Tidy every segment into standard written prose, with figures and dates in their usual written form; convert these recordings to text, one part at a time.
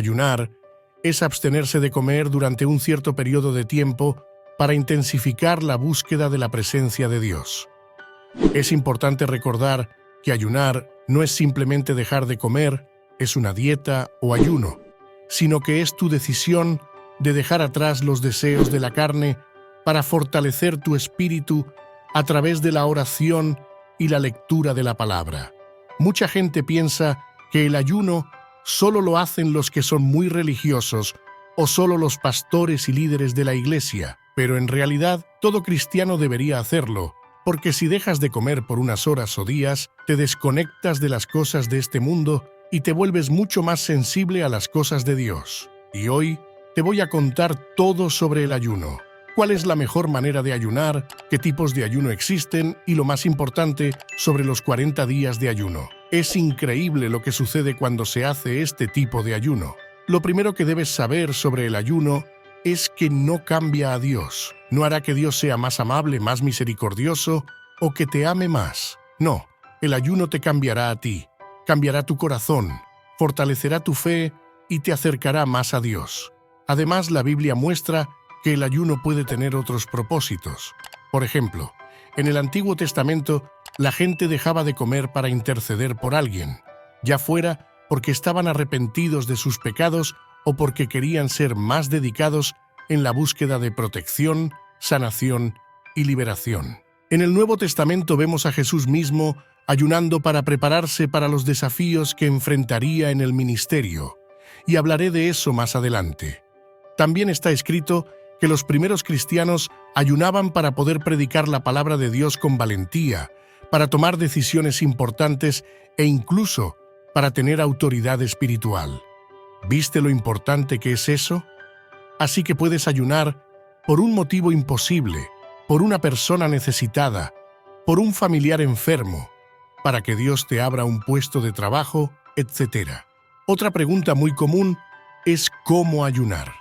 Ayunar es abstenerse de comer durante un cierto periodo de tiempo para intensificar la búsqueda de la presencia de Dios. Es importante recordar que ayunar no es simplemente dejar de comer, es una dieta o ayuno, sino que es tu decisión de dejar atrás los deseos de la carne para fortalecer tu espíritu a través de la oración y la lectura de la palabra. Mucha gente piensa que el ayuno solo lo hacen los que son muy religiosos o solo los pastores y líderes de la iglesia, pero en realidad todo cristiano debería hacerlo, porque si dejas de comer por unas horas o días, te desconectas de las cosas de este mundo y te vuelves mucho más sensible a las cosas de Dios. Y hoy te voy a contar todo sobre el ayuno. ¿Cuál es la mejor manera de ayunar? ¿Qué tipos de ayuno existen? Y lo más importante, sobre los 40 días de ayuno. Es increíble lo que sucede cuando se hace este tipo de ayuno. Lo primero que debes saber sobre el ayuno es que no cambia a Dios. No hará que Dios sea más amable, más misericordioso o que te ame más. No, el ayuno te cambiará a ti, cambiará tu corazón, fortalecerá tu fe y te acercará más a Dios. Además, la Biblia muestra que el ayuno puede tener otros propósitos. Por ejemplo, en el Antiguo Testamento, la gente dejaba de comer para interceder por alguien, ya fuera porque estaban arrepentidos de sus pecados o porque querían ser más dedicados en la búsqueda de protección, sanación y liberación. En el Nuevo Testamento vemos a Jesús mismo ayunando para prepararse para los desafíos que enfrentaría en el ministerio, y hablaré de eso más adelante. También está escrito que los primeros cristianos ayunaban para poder predicar la palabra de Dios con valentía, para tomar decisiones importantes e incluso para tener autoridad espiritual. ¿Viste lo importante que es eso? Así que puedes ayunar por un motivo imposible, por una persona necesitada, por un familiar enfermo, para que Dios te abra un puesto de trabajo, etc. Otra pregunta muy común es ¿cómo ayunar?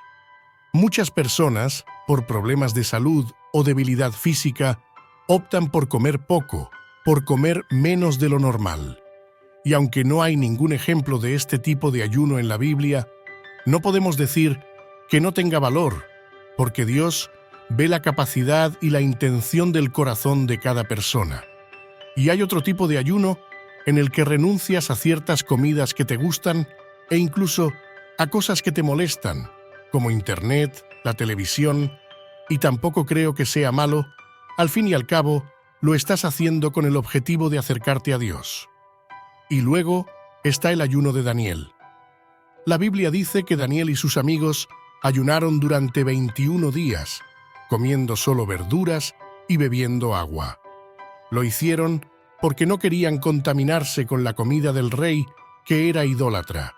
Muchas personas, por problemas de salud o debilidad física, optan por comer poco, por comer menos de lo normal. Y aunque no hay ningún ejemplo de este tipo de ayuno en la Biblia, no podemos decir que no tenga valor, porque Dios ve la capacidad y la intención del corazón de cada persona. Y hay otro tipo de ayuno en el que renuncias a ciertas comidas que te gustan e incluso a cosas que te molestan, como Internet, la televisión, y tampoco creo que sea malo. Al fin y al cabo, lo estás haciendo con el objetivo de acercarte a Dios. Y luego está el ayuno de Daniel. La Biblia dice que Daniel y sus amigos ayunaron durante 21 días, comiendo solo verduras y bebiendo agua. Lo hicieron porque no querían contaminarse con la comida del rey, que era idólatra.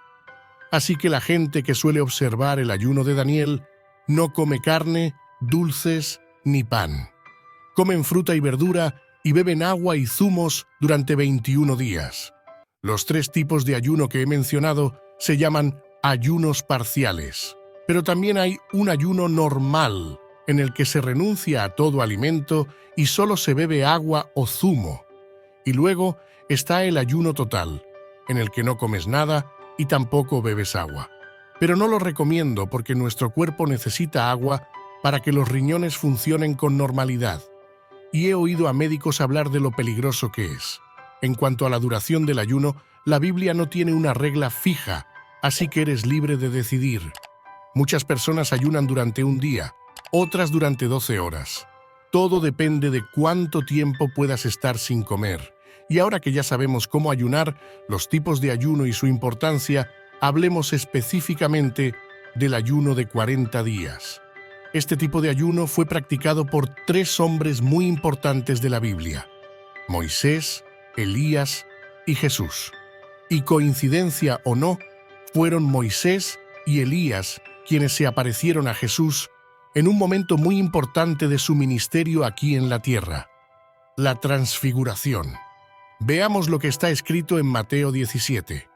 Así que la gente que suele observar el ayuno de Daniel no come carne, dulces ni pan. Comen fruta y verdura y beben agua y zumos durante 21 días. Los 3 tipos de ayuno que he mencionado se llaman ayunos parciales. Pero también hay un ayuno normal, en el que se renuncia a todo alimento y solo se bebe agua o zumo. Y luego está el ayuno total, en el que no comes nada y tampoco bebes agua. Pero no lo recomiendo porque nuestro cuerpo necesita agua para que los riñones funcionen con normalidad. Y he oído a médicos hablar de lo peligroso que es. En cuanto a la duración del ayuno, la Biblia no tiene una regla fija, así que eres libre de decidir. Muchas personas ayunan durante un día, otras durante 12 horas. Todo depende de cuánto tiempo puedas estar sin comer. Y ahora que ya sabemos cómo ayunar, los tipos de ayuno y su importancia, hablemos específicamente del ayuno de 40 días. Este tipo de ayuno fue practicado por 3 hombres muy importantes de la Biblia: Moisés, Elías y Jesús. Y coincidencia o no, fueron Moisés y Elías quienes se aparecieron a Jesús en un momento muy importante de su ministerio aquí en la tierra: la transfiguración. Veamos lo que está escrito en Mateo 17.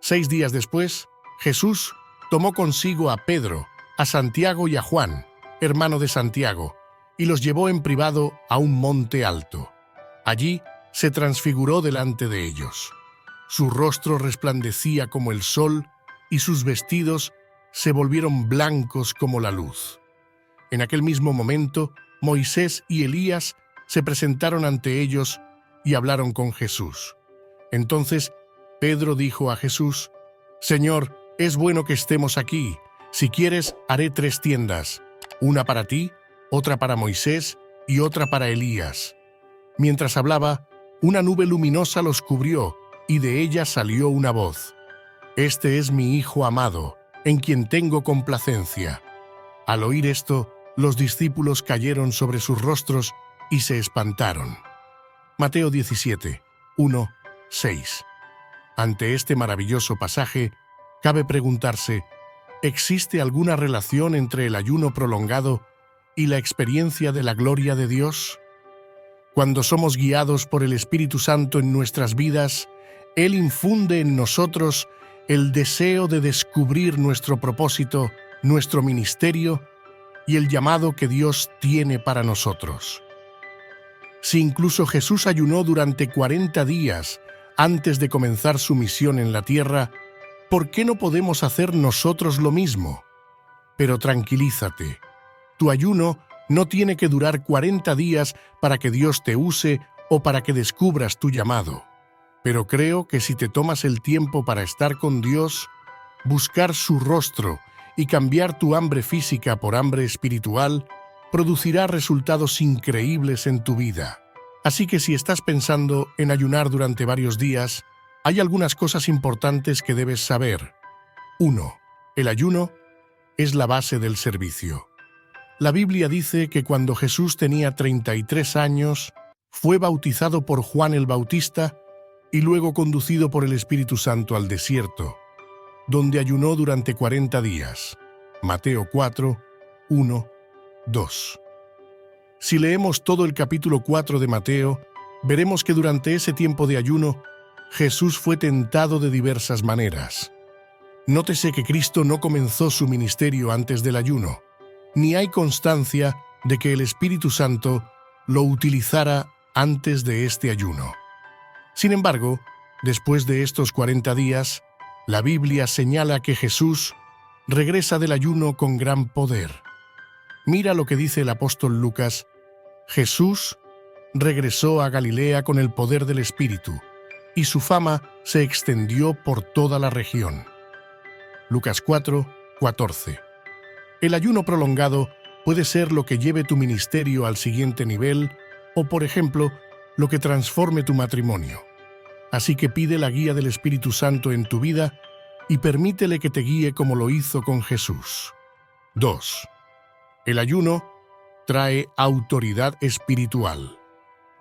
6 días después, Jesús tomó consigo a Pedro, a Santiago y a Juan, hermano de Santiago, y los llevó en privado a un monte alto. Allí se transfiguró delante de ellos. Su rostro resplandecía como el sol y sus vestidos se volvieron blancos como la luz. En aquel mismo momento, Moisés y Elías se presentaron ante ellos y hablaron con Jesús. Entonces Pedro dijo a Jesús: «Señor, es bueno que estemos aquí. Si quieres, haré 3 tiendas, una para ti, otra para Moisés y otra para Elías». Mientras hablaba, una nube luminosa los cubrió y de ella salió una voz: «Este es mi Hijo amado, en quien tengo complacencia». Al oír esto, los discípulos cayeron sobre sus rostros y se espantaron. Mateo 17, 1, 6. Ante este maravilloso pasaje, cabe preguntarse: ¿existe alguna relación entre el ayuno prolongado y la experiencia de la gloria de Dios? Cuando somos guiados por el Espíritu Santo en nuestras vidas, Él infunde en nosotros el deseo de descubrir nuestro propósito, nuestro ministerio y el llamado que Dios tiene para nosotros. Si incluso Jesús ayunó durante 40 días antes de comenzar su misión en la tierra, ¿por qué no podemos hacer nosotros lo mismo? Pero tranquilízate, tu ayuno no tiene que durar 40 días para que Dios te use o para que descubras tu llamado. Pero creo que si te tomas el tiempo para estar con Dios, buscar su rostro y cambiar tu hambre física por hambre espiritual, producirá resultados increíbles en tu vida. Así que si estás pensando en ayunar durante varios días, hay algunas cosas importantes que debes saber. 1. El ayuno es la base del servicio. La Biblia dice que cuando Jesús tenía 33 años, fue bautizado por Juan el Bautista y luego conducido por el Espíritu Santo al desierto, donde ayunó durante 40 días. Mateo 4, 1, 2. Si leemos todo el capítulo 4 de Mateo, veremos que durante ese tiempo de ayuno, Jesús fue tentado de diversas maneras. Nótese que Cristo no comenzó su ministerio antes del ayuno, ni hay constancia de que el Espíritu Santo lo utilizara antes de este ayuno. Sin embargo, después de estos 40 días, la Biblia señala que Jesús regresa del ayuno con gran poder. Mira lo que dice el apóstol Lucas: Jesús regresó a Galilea con el poder del Espíritu, y su fama se extendió por toda la región. Lucas 4, 14. El ayuno prolongado puede ser lo que lleve tu ministerio al siguiente nivel o, por ejemplo, lo que transforme tu matrimonio. Así que pide la guía del Espíritu Santo en tu vida y permítele que te guíe como lo hizo con Jesús. 2. El ayuno trae autoridad espiritual.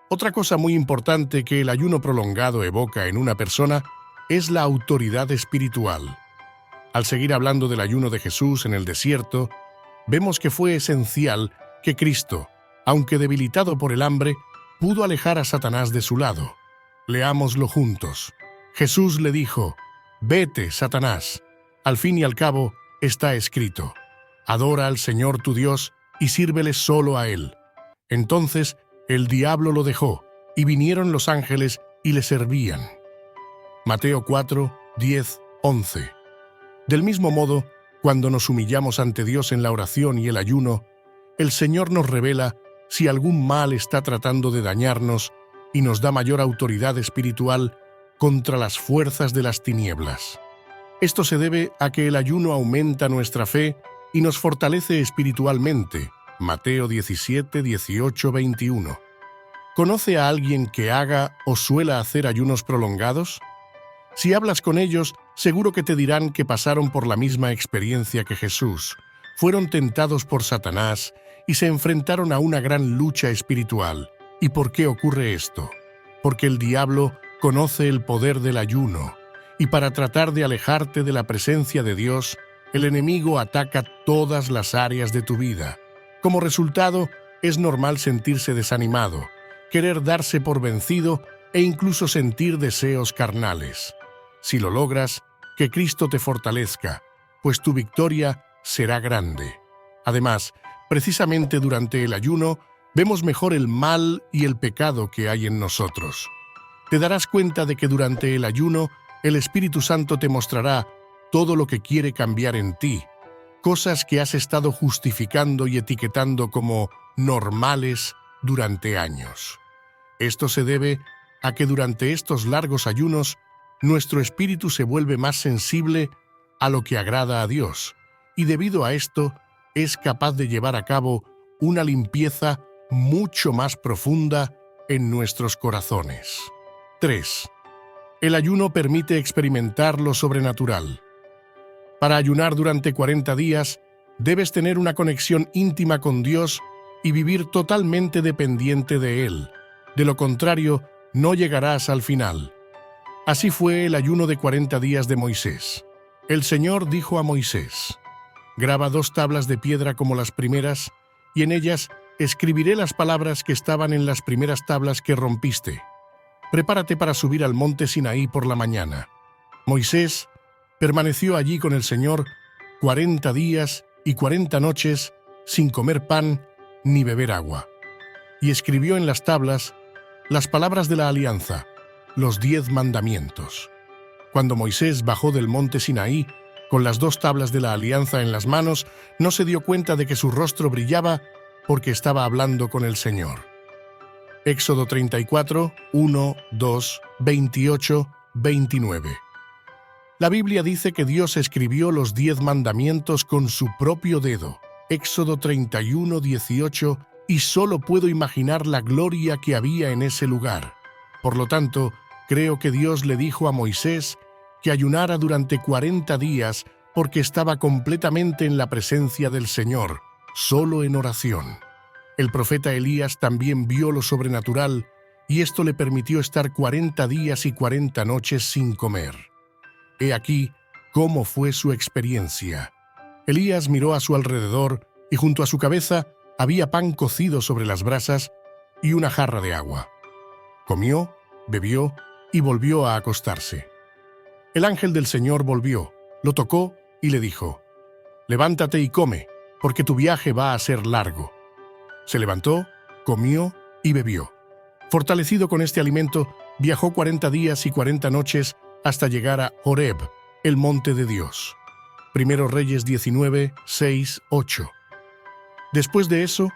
Otra cosa muy importante que el ayuno prolongado evoca en una persona es la autoridad espiritual. Al seguir hablando del ayuno de Jesús en el desierto, vemos que fue esencial que Cristo, aunque debilitado por el hambre, pudo alejar a Satanás de su lado. Leámoslo juntos. Jesús le dijo: «Vete, Satanás. Al fin y al cabo, está escrito: adora al Señor tu Dios y sírvele solo a Él». Entonces el diablo lo dejó, y vinieron los ángeles y le servían. Mateo 4, 10, 11. Del mismo modo, cuando nos humillamos ante Dios en la oración y el ayuno, el Señor nos revela si algún mal está tratando de dañarnos y nos da mayor autoridad espiritual contra las fuerzas de las tinieblas. Esto se debe a que el ayuno aumenta nuestra fe y nos fortalece espiritualmente. Mateo 17, 18, 21. ¿Conoce a alguien que haga o suela hacer ayunos prolongados? Si hablas con ellos, seguro que te dirán que pasaron por la misma experiencia que Jesús, fueron tentados por Satanás y se enfrentaron a una gran lucha espiritual. ¿Y por qué ocurre esto? Porque el diablo conoce el poder del ayuno, y para tratar de alejarte de la presencia de Dios, el enemigo ataca todas las áreas de tu vida. Como resultado, es normal sentirse desanimado, querer darse por vencido e incluso sentir deseos carnales. Si lo logras, que Cristo te fortalezca, pues tu victoria será grande. Además, precisamente durante el ayuno, vemos mejor el mal y el pecado que hay en nosotros. Te darás cuenta de que durante el ayuno, el Espíritu Santo te mostrará todo lo que quiere cambiar en ti, cosas que has estado justificando y etiquetando como normales durante años. Esto se debe a que durante estos largos ayunos, nuestro espíritu se vuelve más sensible a lo que agrada a Dios, y debido a esto, es capaz de llevar a cabo una limpieza mucho más profunda en nuestros corazones. 3. El ayuno permite experimentar lo sobrenatural. Para ayunar durante 40 días, debes tener una conexión íntima con Dios y vivir totalmente dependiente de Él. De lo contrario, no llegarás al final. Así fue el ayuno de 40 días de Moisés. El Señor dijo a Moisés: «Graba 2 tablas de piedra como las primeras, y en ellas escribiré las palabras que estaban en las primeras tablas que rompiste. Prepárate para subir al monte Sinaí por la mañana». Moisés permaneció allí con el Señor 40 días y 40 noches sin comer pan ni beber agua. Y escribió en las tablas las palabras de la alianza, los 10 mandamientos. Cuando Moisés bajó del monte Sinaí, con las 2 tablas de la alianza en las manos, no se dio cuenta de que su rostro brillaba porque estaba hablando con el Señor. Éxodo 34, 1, 2, 28, 29. La Biblia dice que Dios escribió los 10 mandamientos con su propio dedo. Éxodo 31, 18, y solo puedo imaginar la gloria que había en ese lugar. Por lo tanto, creo que Dios le dijo a Moisés que ayunara durante 40 días porque estaba completamente en la presencia del Señor, solo en oración. El profeta Elías también vio lo sobrenatural y esto le permitió estar 40 días y 40 noches sin comer. He aquí cómo fue su experiencia. Elías miró a su alrededor y junto a su cabeza había pan cocido sobre las brasas y una jarra de agua. Comió, bebió y volvió a acostarse. El ángel del Señor volvió, lo tocó y le dijo: «Levántate y come, porque tu viaje va a ser largo». Se levantó, comió y bebió. Fortalecido con este alimento, viajó 40 días y 40 noches hasta llegar a Horeb, el monte de Dios. Primero Reyes 19, 6, 8. Después de eso,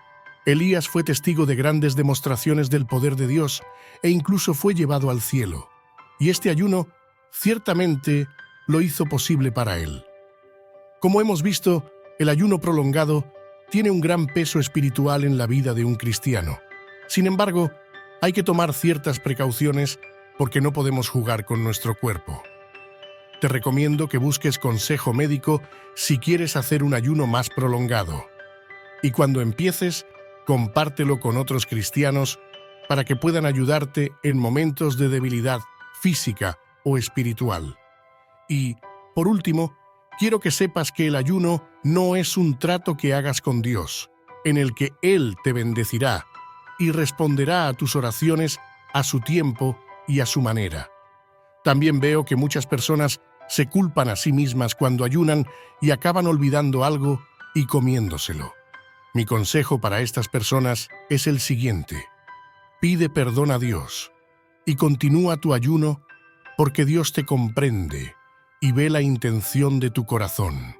Elías fue testigo de grandes demostraciones del poder de Dios e incluso fue llevado al cielo. Y este ayuno ciertamente lo hizo posible para él. Como hemos visto, el ayuno prolongado tiene un gran peso espiritual en la vida de un cristiano. Sin embargo, hay que tomar ciertas precauciones porque no podemos jugar con nuestro cuerpo. Te recomiendo que busques consejo médico si quieres hacer un ayuno más prolongado. Y cuando empieces, compártelo con otros cristianos para que puedan ayudarte en momentos de debilidad física o espiritual. Y, por último, quiero que sepas que el ayuno no es un trato que hagas con Dios, en el que Él te bendecirá y responderá a tus oraciones a su tiempo y a su manera. También veo que muchas personas se culpan a sí mismas cuando ayunan y acaban olvidando algo y comiéndoselo. Mi consejo para estas personas es el siguiente: pide perdón a Dios y continúa tu ayuno porque Dios te comprende y ve la intención de tu corazón.